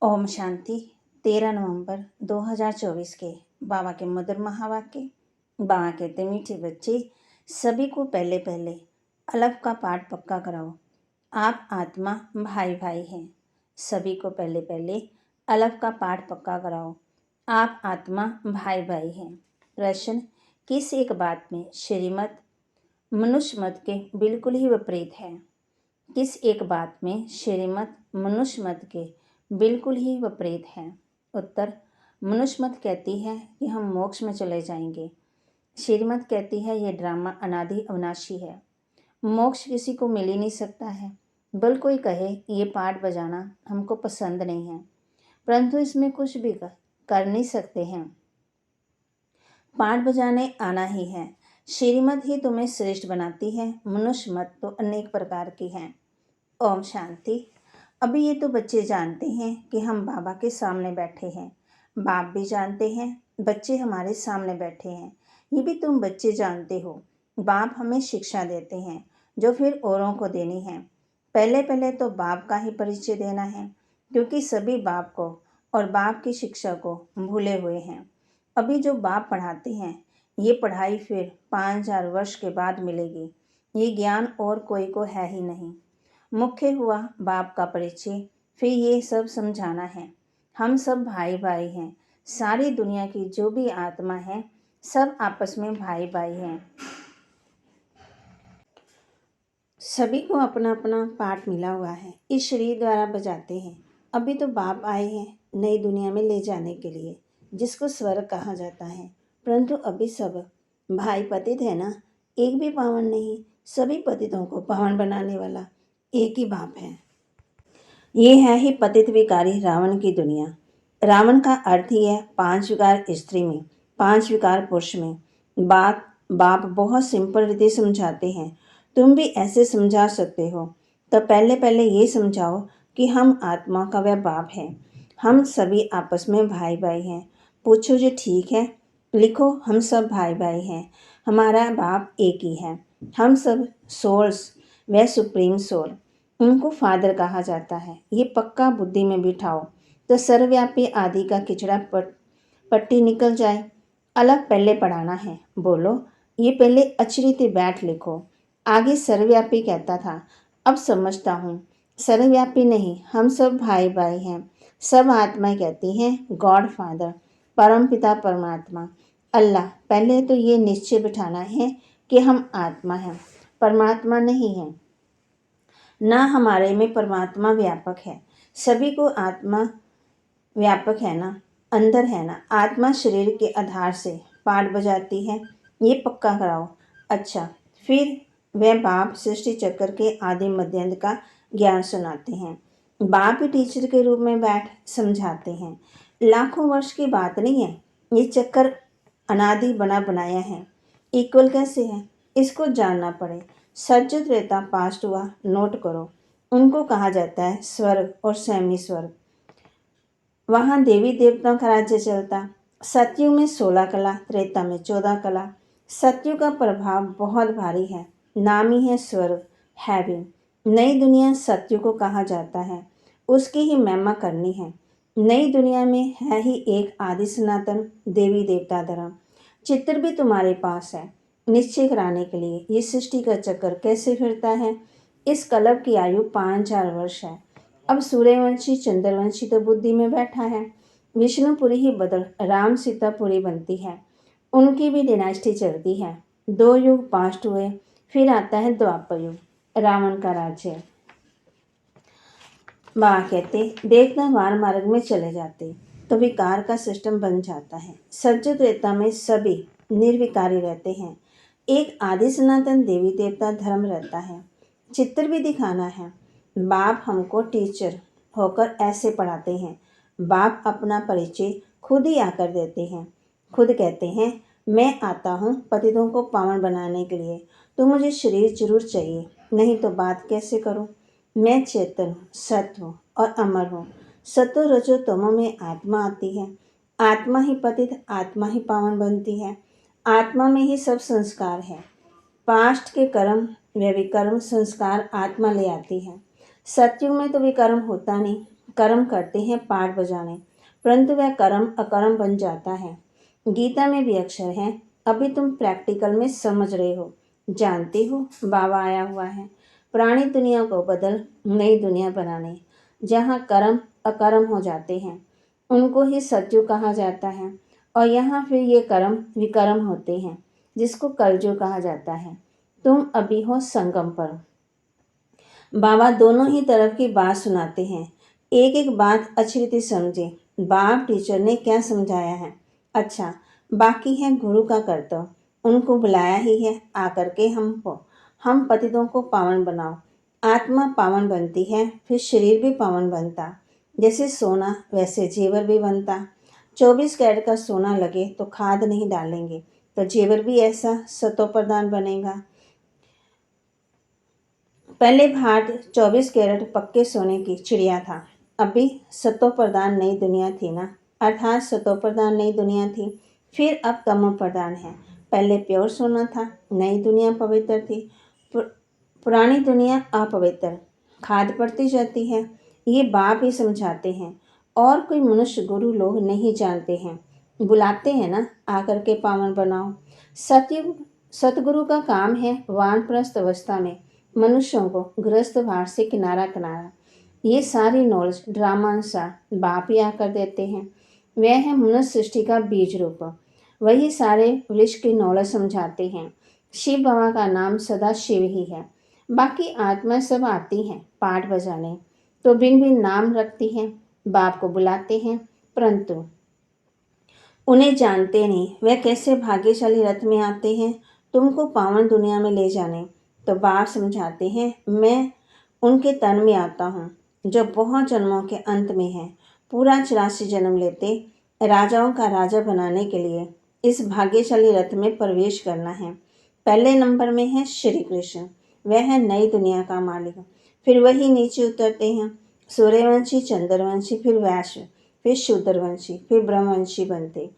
ओम शांति। 13 नवंबर 2024 के बाबा के मधुर महावाक्य। बाबा कहते, मीठे बच्चे, सभी को पहले पहले अलफ का पाठ पक्का कराओ। आप आत्मा भाई भाई हैं। सभी को पहले पहले अलफ का पाठ पक्का कराओ। आप आत्मा भाई भाई हैं। प्रश्न, किस एक बात में श्रीमत मनुष्य मत के बिल्कुल ही विपरीत है? किस एक बात में श्रीमत मनुष्य मत के बिल्कुल ही विपरीत है? उत्तर, मनुष्य मत कहती है कि हम मोक्ष में चले जाएंगे। श्रीमत कहती है यह ड्रामा अनादि अविनाशी है, मोक्ष किसी को मिल ही नहीं सकता है। बल कोई कहे ये पाठ बजाना हमको पसंद नहीं है, परंतु इसमें कुछ भी कर नहीं सकते हैं। पाठ बजाने आना ही है। श्रीमत ही तुम्हें श्रेष्ठ बनाती है, मनुष्य मत तो अनेक प्रकार की हैं। ओम शांति। अभी ये तो बच्चे जानते हैं कि हम बाबा के सामने बैठे हैं। बाप भी जानते हैं बच्चे हमारे सामने बैठे हैं। ये भी तुम बच्चे जानते हो। बाप हमें शिक्षा देते हैं जो फिर औरों को देनी है। पहले पहले तो बाप का ही परिचय देना है, क्योंकि सभी बाप को और बाप की शिक्षा को भूले हुए हैं। अभी जो बाप पढ़ाते हैं ये पढ़ाई फिर 5000 वर्ष के बाद मिलेगी। ये ज्ञान और कोई को है ही नहीं। मुख्य हुआ बाप का परिचय, फिर ये सब समझाना है। हम सब भाई भाई हैं। सारी दुनिया की जो भी आत्मा है सब आपस में भाई भाई हैं। सभी को अपना अपना पाठ मिला हुआ है, इस शरीर द्वारा बजाते हैं। अभी तो बाप आए हैं नई दुनिया में ले जाने के लिए, जिसको स्वर्ग कहा जाता है। परंतु अभी सब भाई पतित है ना, एक भी पावन नहीं। सभी पतितों को पावन बनाने वाला एक ही बाप है। ये है ही पतित विकारी रावण की दुनिया। रावण का अर्थ ही है 5 विकार स्त्री में, 5 विकार पुरुष में। बाप बहुत सिंपल रीति समझाते हैं। तुम भी ऐसे समझा सकते हो। तो पहले पहले ये समझाओ कि हम आत्मा का वह बाप है। हम सभी आपस में भाई भाई हैं। पूछो जो ठीक है, लिखो हम सब भाई भाई हैं। हमारा बाप एक ही है। हम सब सोल्स, वह सुप्रीम सोल, उनको फादर कहा जाता है। ये पक्का बुद्धि में बिठाओ तो सर्वव्यापी आदि का किचड़ा पट्टी निकल जाए। अलग पहले पढ़ाना है। बोलो, ये पहले अच्छी रीति बैठ लिखो। आगे सर्वव्यापी कहता था, अब समझता हूँ सर्वव्यापी नहीं, हम सब भाई भाई हैं। सब आत्माएं कहती हैं गॉड फादर, परम पिता परमात्मा, अल्लाह। पहले तो ये निश्चय बिठाना है कि हम आत्मा हैं, परमात्मा नहीं हैं। ना हमारे में परमात्मा व्यापक है। सभी को आत्मा व्यापक है ना, अंदर है ना। आत्मा शरीर के आधार से पाठ बजाती है, ये पक्का कराओ। अच्छा, फिर वह बाप सृष्टि चक्र के आदि मध्यांत का ज्ञान सुनाते हैं। बाप ही टीचर के रूप में बैठ समझाते हैं। लाखों वर्ष की बात नहीं है। ये चक्कर अनादि बना बनाया है। इक्वल कैसे है इसको जानना पड़े। सज्ज त्रेता पास्ट हुआ, नोट करो। उनको कहा जाता है स्वर्ग और सेमी स्वर्ग। वहाँ देवी देवताओं का राज्य चलता। सतयुग में 16 कला, त्रेता में 14 कला। सतयुग का प्रभाव बहुत भारी है, नाम ही है स्वर्ग, हेवन। नई दुनिया सतयुग को कहा जाता है, उसकी ही महिमा करनी है। नई दुनिया में है ही एक आदि सनातन देवी देवता धर्म। चित्र भी तुम्हारे पास है निश्चय कराने के लिए। ये सृष्टि का चक्कर कैसे फिरता है। इस कल्प की आयु 5000 वर्ष है। अब सूर्यवंशी चंद्रवंशी तो बुद्धि में बैठा है। विष्णुपुरी ही बदल राम सीतापुरी बनती है। उनकी भी डिनास्टी चलती है। 2 युग पास्ट हुए, फिर आता है द्वापर युग, रावण का राज्य। बाबा कहते, देखना वार मार्ग में चले जाते तो विकार का सिस्टम बन जाता है। सज्ज त्रेता में सभी निर्विकारी रहते हैं। एक आदि सनातन देवी देवता धर्म रहता है। चित्र भी दिखाना है। बाप हमको टीचर होकर ऐसे पढ़ाते हैं। बाप अपना परिचय खुद ही आकर देते हैं। खुद कहते हैं, मैं आता हूँ पतितों को पावन बनाने के लिए, तो मुझे शरीर जरूर चाहिए, नहीं तो बात कैसे करूँ। मैं चेतन हूँ, सत्य हूँ और अमर हूँ। सतो रजो तमो में आत्मा आती है। आत्मा ही पतित, आत्मा ही पावन बनती है। आत्मा में ही सब संस्कार है। पास्ट के कर्म व विकर्म संस्कार आत्मा ले आती है। सतयुग में तो विकर्म होता नहीं, कर्म करते हैं पाठ बजाने, परंतु वह कर्म अकर्म बन जाता है। गीता में भी अक्षर है, अभी तुम प्रैक्टिकल में समझ रहे हो, जानते हो बाबा आया हुआ है पुरानी दुनिया को बदल नई दुनिया बनाने। जहाँ कर्म अकर्म हो जाते हैं उनको ही सत्युग कहा जाता है, और यहाँ फिर ये कर्म विकर्म होते हैं जिसको कलयुग कहा जाता है। तुम अभी हो संगम पर। बाबा दोनों ही तरफ की बात सुनाते हैं। एक एक बात अच्छी रीति समझे। बाप टीचर ने क्या समझाया है। अच्छा, बाकी है गुरु का कर्तव्य, उनको बुलाया ही है आकर के हम पतितों को पावन बनाओ। आत्मा पावन बनती है, फिर शरीर भी पावन बनता। जैसे सोना वैसे जेवर भी बनता। 24 कैरेट का सोना लगे तो खाद नहीं डालेंगे तो जेवर भी ऐसा सतो प्रधान बनेगा। पहले भाट 24 कैरेट पक्के सोने की चिड़िया था, अभी सतो प्रधान नई दुनिया थी ना, अर्थात सतो प्रधान नई दुनिया थी, फिर अब तमो प्रधान है। पहले प्योर सोना था, नई दुनिया पवित्र थी, पुरानी दुनिया अपवित्र, खाद पड़ती जाती है। ये बाप ही समझाते हैं, और कोई मनुष्य गुरु लोग नहीं जानते हैं। बुलाते हैं ना आकर के पावन बनाओ। सतगुरु का काम है वानप्रस्थ अवस्था में मनुष्यों को गृहस्थ भार से किनारा किनारा। ये सारी नॉलेज ड्रामा अनुसार बाप ही आकर देते हैं। वह है मनुष्य सृष्टि का बीज रूप, वही सारे वृक्ष की नॉलेज समझाते हैं। शिव बाबा का नाम सदा शिव ही है। बाकी आत्मा सब आती हैं पाठ बजाने, तो भिन्न भिन्न नाम रखती हैं, बाप को बुलाते हैं, परंतु उन्हें जानते नहीं वह कैसे भाग्यशाली रथ में आते हैं तुमको पावन दुनिया में ले जाने। तो बाप समझाते हैं, मैं उनके तन में आता हूँ जो बहुत जन्मों के अंत में है। पूरा 84 जन्म लेते राजाओं का राजा बनाने के लिए इस भाग्यशाली रथ में प्रवेश करना है। पहले नंबर में है श्री कृष्ण, वह है नई दुनिया का मालिक। फिर वही नीचे उतरते हैं, सूर्यवंशी, चंद्रवंशी, फिर वैश्य, फिर शूद्रवंशी, फिर ब्रह्मवंशी बनते।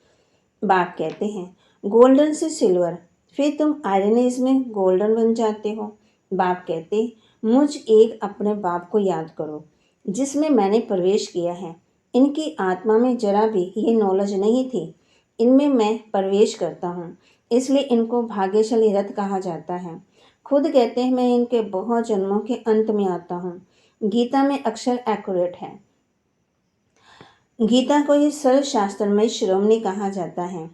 बाप कहते हैं, गोल्डन से सिल्वर, फिर तुम आयरन एज में गोल्डन बन जाते हो। बाप कहते, मुझ एक अपने बाप को याद करो जिसमें मैंने प्रवेश किया है। इनकी आत्मा में जरा भी ये नॉलेज नहीं थी, इनमें मैं प्रवेश करता हूँ, इसलिए इनको भाग्यशाली रथ कहा जाता है। खुद कहते हैं, मैं इनके बहुत जन्मों के अंत में आता हूँ। गीता में अक्षर एक्यूरेट है। गीता को ही सर्वशास्त्रमय शिरोमणि कहा जाता है।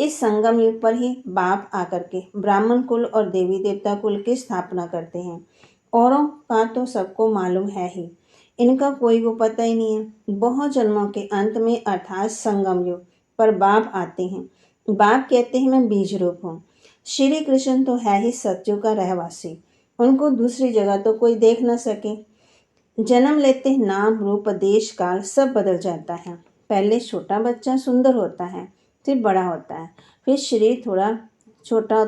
इस संगम युग पर ही बाप आकर के ब्राह्मण कुल और देवी देवता कुल की स्थापना करते हैं। औरों का तो सबको मालूम है ही, इनका कोई को पता ही नहीं है। बहुत जन्मों के अंत में अर्थात संगम युग पर बाप आते हैं। बाप कहते हैं, मैं बीज रूप हूँ। श्री कृष्ण तो है ही सत्युग का रहवासी, उनको दूसरी जगह तो कोई देख न सके। जन्म लेते नाम रूप देश काल सब बदल जाता है। पहले छोटा बच्चा सुंदर होता है, फिर बड़ा होता है, फिर शरीर थोड़ा छोटा,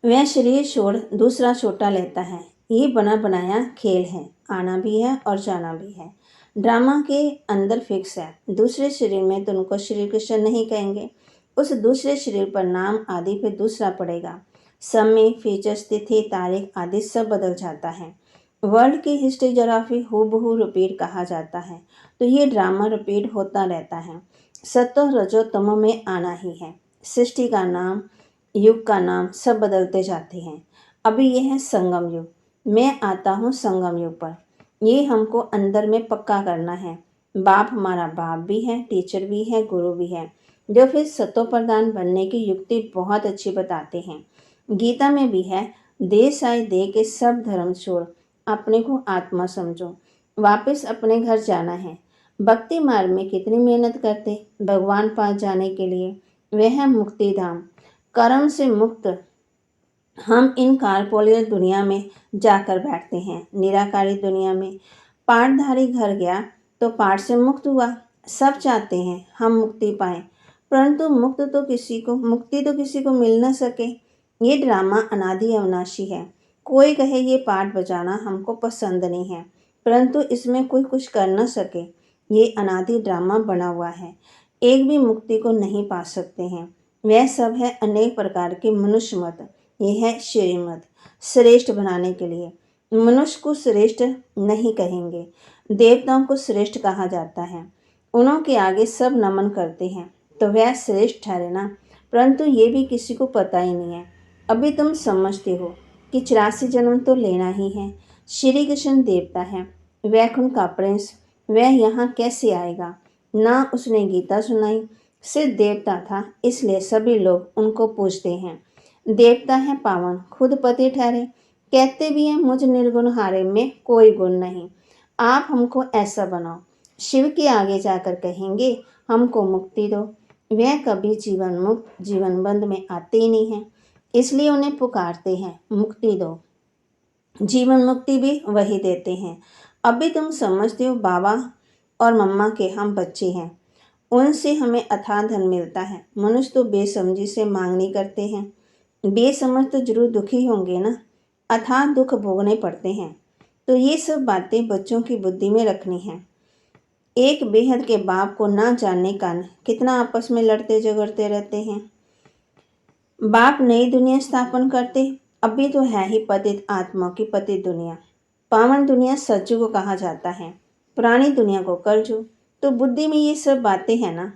वह शरीर छोड़ दूसरा छोटा लेता है। ये बना बनाया खेल है, आना भी है और जाना भी है। ड्रामा के अंदर फिक्स है, दूसरे शरीर में तो उनको श्री कृष्ण नहीं कहेंगे। उस दूसरे शरीर पर नाम आदि फिर दूसरा पड़ेगा। समय, फीचर्स, तिथि, तारीख आदि सब बदल जाता है। वर्ल्ड की हिस्ट्री जरा फिर हूबहू रिपीट कहा जाता है, तो ये ड्रामा रिपीट होता रहता है। सतो रजो तमो में आना ही है। सृष्टि का नाम, युग का नाम सब बदलते जाते हैं। अभी यह है संगम युग, मैं आता हूँ संगम युग पर। ये हमको अंदर में पक्का करना है। बाप हमारा बाप भी है, टीचर भी है, गुरु भी है, जो फिर सतो प्रधान बनने की युक्ति बहुत अच्छी बताते हैं। गीता में भी है, देश आए दे के सब धर्म छोड़ अपने को आत्मा समझो, वापस अपने घर जाना है। भक्ति मार्ग में कितनी मेहनत करते भगवान पास जाने के लिए, वह है मुक्ति धाम। कर्म से मुक्त हम इन कारपोलियर दुनिया में जाकर बैठते हैं। निराकारी दुनिया में पाठधारी घर गया तो पाठ से मुक्त हुआ। सब चाहते हैं हम मुक्ति पाएं, परंतु मुक्ति तो किसी को मिल न सके। ये ड्रामा अनादि अविनाशी है। कोई कहे ये पाठ बजाना हमको पसंद नहीं है, परंतु इसमें कोई कुछ कर न सके। ये अनादि ड्रामा बना हुआ है, एक भी मुक्ति को नहीं पा सकते हैं। वह सब है अनेक प्रकार के मनुष्य मत। यह है श्रीमत, श्रेष्ठ बनाने के लिए। मनुष्य को श्रेष्ठ नहीं कहेंगे, देवताओं को श्रेष्ठ कहा जाता है। उनके आगे सब नमन करते हैं, तो वह श्रेष्ठ ठहरे ना। परंतु ये भी किसी को पता ही नहीं है। अभी तुम समझते हो कि 84 जन्म तो लेना ही है। श्री कृष्ण देवता है, वैकुंठ का प्रिंस, वह यहाँ कैसे आएगा? ना उसने गीता सुनाई, सिर्फ देवता था, इसलिए सभी लोग उनको पूजते हैं। देवता है पावन, खुद पति ठहरे, कहते भी हैं मुझ निर्गुण हारे में कोई गुण नहीं। आप हमको ऐसा बनाओ। शिव के आगे जाकर कहेंगे हमको मुक्ति दो। वह कभी जीवन मुक्त जीवन बंद में आते ही नहीं हैं, इसलिए उन्हें पुकारते हैं मुक्ति दो। जीवन मुक्ति भी वही देते हैं। अभी तुम समझते हो बाबा और मम्मा के हम बच्चे हैं, उनसे हमें अथाह धन मिलता है। मनुष्य तो बेसमझी से मांगनी करते हैं। बेसमझ तो जरूर दुखी होंगे ना, अथाह दुख भोगने पड़ते हैं। तो ये सब बातें बच्चों की बुद्धि में रखनी है। एक बेहद के बाप को ना जानने कारण कितना आपस में लड़ते झगड़ते रहते हैं। बाप नई दुनिया स्थापन करते, अभी तो है ही पतित आत्मा की पतित दुनिया। पावन दुनिया सज्जु को कहा जाता है, पुरानी दुनिया को कलजु। तो बुद्धि में ये सब बातें हैं ना।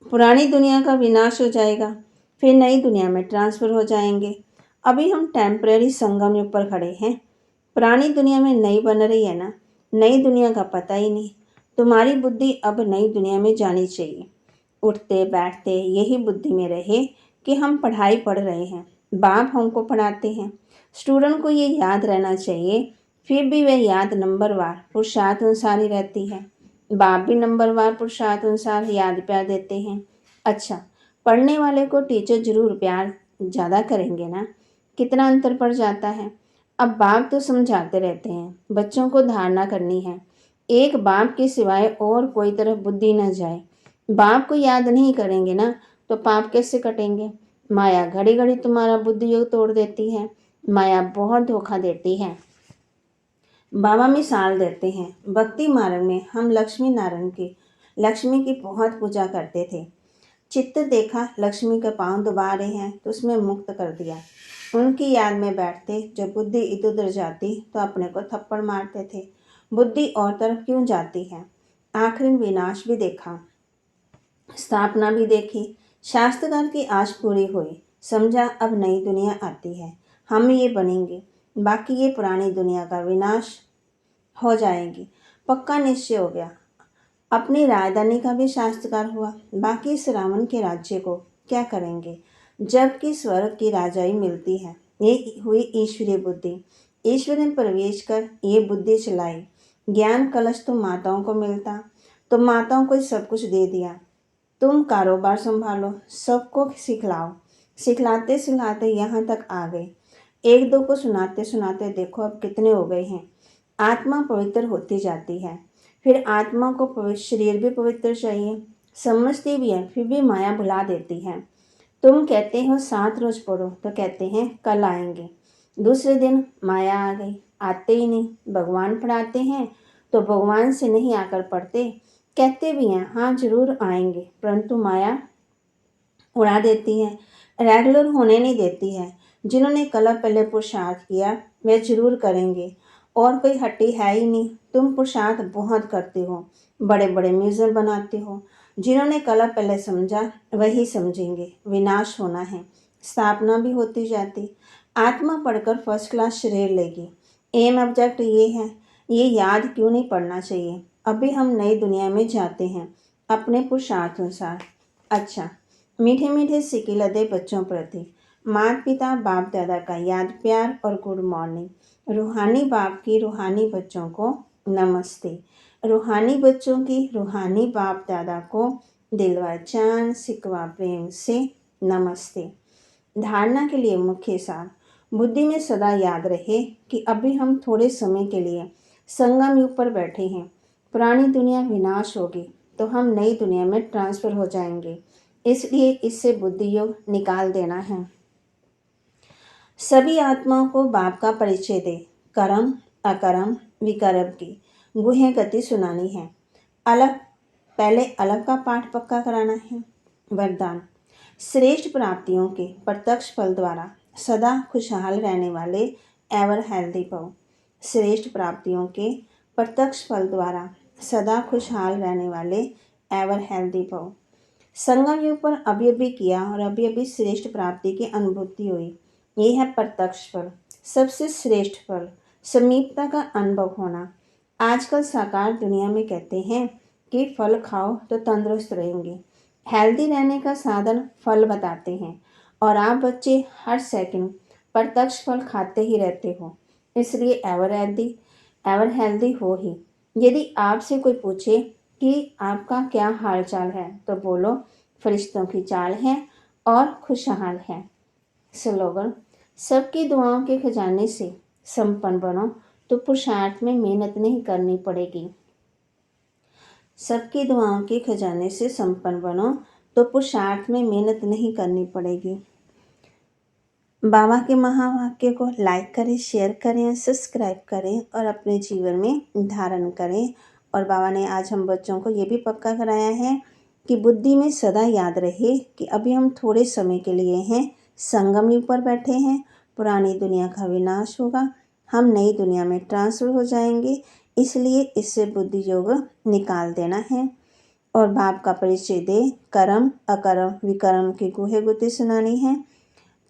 पुरानी दुनिया का विनाश हो जाएगा, फिर नई दुनिया में ट्रांसफर हो जाएंगे। अभी हम टेम्परेरी संगम युग पर खड़े हैं। पुरानी दुनिया में नई बन रही है ना, नई दुनिया का पता ही नहीं। तुम्हारी बुद्धि अब नई दुनिया में जानी चाहिए। उठते बैठते यही बुद्धि में रहे कि हम पढ़ाई पढ़ रहे हैं, बाप हमको पढ़ाते हैं। स्टूडेंट को ये याद रहना चाहिए, फिर भी वह याद नंबरवार पुरुषार्थ अनुसार ही रहती है। बाप भी नंबरवार पुरुषार्थ अनुसार याद प्यार देते हैं। अच्छा, पढ़ने वाले को टीचर जरूर प्यार ज़्यादा करेंगे ना। कितना अंतर पड़ जाता है। अब बाप तो समझाते रहते हैं, बच्चों को धारणा करनी है, एक बाप के सिवाय और कोई तरफ बुद्धि न जाए। बाप को याद नहीं करेंगे ना, तो पाप कैसे कटेंगे? माया घड़ी घड़ी तुम्हारा बुद्धि योग तोड़ देती है। माया बहुत धोखा देती है। बाबा मिसाल देते हैं, भक्ति मार्ग में हम लक्ष्मी की बहुत पूजा करते थे। चित्र देखा लक्ष्मी के पांव दबा रहे हैं तो उसमें मुक्त कर दिया। उनकी याद में बैठते, जब बुद्धि इधर उधर जाती तो अपने को थप्पड़ मारते थे। बुद्धि और तरफ क्यों जाती है? आखिर विनाश भी देखा, स्थापना भी देखी। शास्त्रकार की आश पूरी हुई, समझा अब नई दुनिया आती है, हम ये बनेंगे, बाकी ये पुरानी दुनिया का विनाश हो जाएगी। पक्का निश्चय हो गया। अपनी राजधानी का भी शास्त्रकार हुआ, बाकी इस रावण के राज्य को क्या करेंगे, जबकि स्वर्ग की राजाई मिलती है। ये हुई ईश्वरीय बुद्धि। ईश्वर ने प्रवेश कर ये बुद्धि चलाई। ज्ञान कलश तो माताओं को मिलता, तो माताओं को ही सब कुछ दे दिया। तुम कारोबार संभालो, सबको सिखलाओ। सिखलाते सिखलाते यहाँ तक आ गए। एक दो को सुनाते सुनाते देखो अब कितने हो गए हैं। आत्मा पवित्र होती जाती है, फिर आत्मा को पवित्र शरीर भी पवित्र चाहिए। समझती भी है, फिर भी माया भुला देती है। तुम कहते हो 7 रोज पढ़ो, तो कहते हैं कल आएंगे। दूसरे दिन माया आ गई, आते ही नहीं। भगवान पढ़ाते हैं तो भगवान से नहीं आकर पढ़ते, कहते भी हैं हाँ जरूर आएंगे, परंतु माया उड़ा देती है, रेगुलर होने नहीं देती है। जिन्होंने कल पहले पुरुषार्थ किया वे जरूर करेंगे, और कोई हट्टी है ही नहीं। तुम पुरुषार्थ बहुत करते हो, बड़े बड़े म्यूजियम बनाते हो। जिन्होंने कल पहले समझा वही समझेंगे। विनाश होना है, स्थापना भी होती जाती। आत्मा पढ़कर फर्स्ट क्लास शरीर लेगी। एम ऑब्जेक्ट ये है, ये याद क्यों नहीं पढ़ना चाहिए? अभी हम नई दुनिया में जाते हैं अपने पुरुषार्थ अनुसार। अच्छा, मीठे मीठे सिक्के लदे बच्चों प्रति माता पिता बाप दादा का याद प्यार और गुड मॉर्निंग। रूहानी बाप की रूहानी बच्चों को नमस्ते। रूहानी बच्चों की रूहानी बाप दादा को दिलवा चांद सिकवा प्रेम से नमस्ते। धारणा के लिए मुख्य सार, बुद्धि में सदा याद रहे कि अभी हम थोड़े समय के लिए संगम युग पर बैठे हैं। पुरानी दुनिया विनाश होगी तो हम नई दुनिया में ट्रांसफर हो जाएंगे, इसलिए इससे बुद्धि योग निकाल देना है। सभी आत्माओं को बाप का परिचय दे, कर्म अकर्म विकर्म की गुहे गति सुनानी है। पहले अलग का पाठ पक्का कराना है। वरदान, श्रेष्ठ प्राप्तियों के प्रत्यक्ष फल द्वारा सदा खुशहाल रहने वाले एवर हेल्दी भव। श्रेष्ठ प्राप्तियों के प्रत्यक्ष फल द्वारा सदा खुशहाल रहने वाले एवर हेल्दी भव। संगम युग पर अभी अभी किया और अभी अभी श्रेष्ठ प्राप्ति की अनुभूति हुई। ये है प्रत्यक्ष फल, सबसे श्रेष्ठ फल, समीपता का अनुभव होना। आजकल साकार दुनिया में कहते हैं कि फल खाओ तो तंदुरुस्त रहेंगे। हेल्दी रहने का साधन फल बताते हैं और आप बच्चे हर सेकंड प्रत्यक्ष फल खाते ही रहते हो, इसलिए एवर हेल्दी हो ही। यदि आपसे कोई पूछे कि आपका क्या हाल चाल है तो बोलो फरिश्तों की चाल है और खुशहाल है। स्लोगन, सबकी दुआओं के खजाने से संपन्न बनो तो पुरुषार्थ में मेहनत नहीं करनी पड़ेगी। सबकी दुआओं के खजाने से संपन्न बनो तो पुरुषार्थ में मेहनत नहीं करनी पड़ेगी। बाबा के महावाक्य को लाइक करें, शेयर करें, सब्सक्राइब करें और अपने जीवन में धारण करें। और बाबा ने आज हम बच्चों को ये भी पक्का कराया है कि बुद्धि में सदा याद रहे कि अभी हम थोड़े समय के लिए हैं, संगम युग पर बैठे हैं। पुरानी दुनिया का विनाश होगा, हम नई दुनिया में ट्रांसफर हो जाएंगे, इसलिए इससे बुद्धि योग निकाल देना है। और बाप का परिचय दे, कर्म अकर्म विकर्म की गुहे गुती सुनानी है।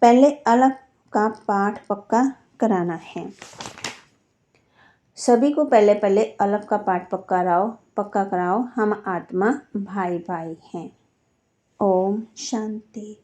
पहले अलग का पाठ पक्का कराना है। सभी को पहले अलग का पाठ पक्का कराओ। हम आत्मा भाई भाई हैं। ओम शांति।